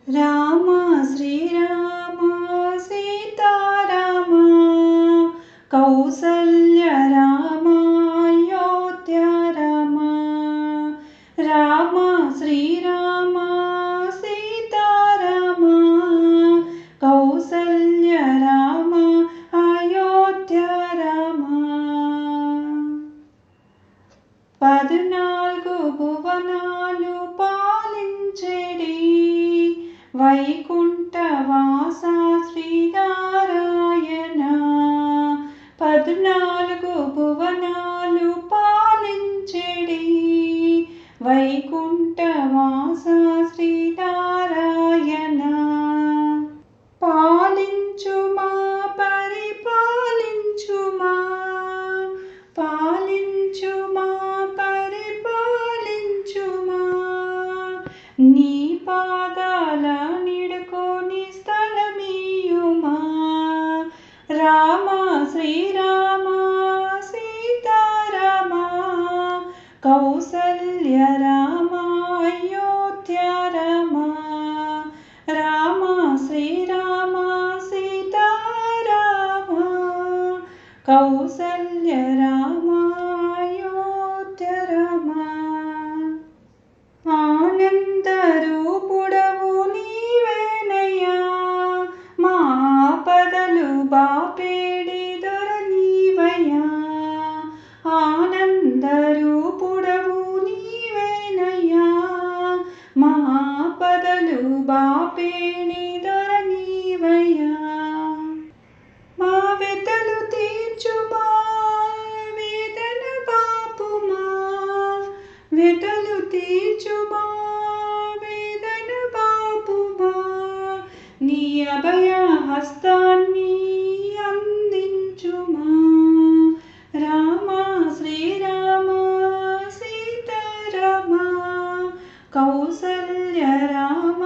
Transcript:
రామ శ్రీరామ సీతారామ కౌసల్య రామ అయోధ్య రామ. రామ శ్రీరామ సీతారామ కౌసల్య రామ అయోధ్య రామ. 14 భువనాలు పాలించెడి వైకుంఠవాస శ్రీనారాయణ. 14 భువనాలు పాలించెడి వైకుంఠవాస శ్రీనారాయణ. పాలించుమా పరిపాలించుమా పాలించుమా పరిపాలించుమా. నీ పాదాల నిడుకొని స్థలమీయుమా. రామ శ్రీరామ సీతారామ కౌసల్య రామ అయోధ్య రామ. రామ శ్రీరామ సీతారామ కౌసల్య రామ అయోధ్య రామ. ఆనందరూపుడవు నీవేనయ్యా, మా ఆపదలు బాపేడి దొర నీవయ్యా. ఆనందరూపుడవు నీవేనయ్యా, మా ఆపదలు బాపేడి దొర నీవయ్యా. మా వెతలు తీర్చుమా వేదన బాపుమా. వెతలు తీర్చుమా వేదన బాపుమా. నీ అభయ హస్తాన్ని అందించుమా. రామ శ్రీరామ సీతారామ కౌసల్య రామ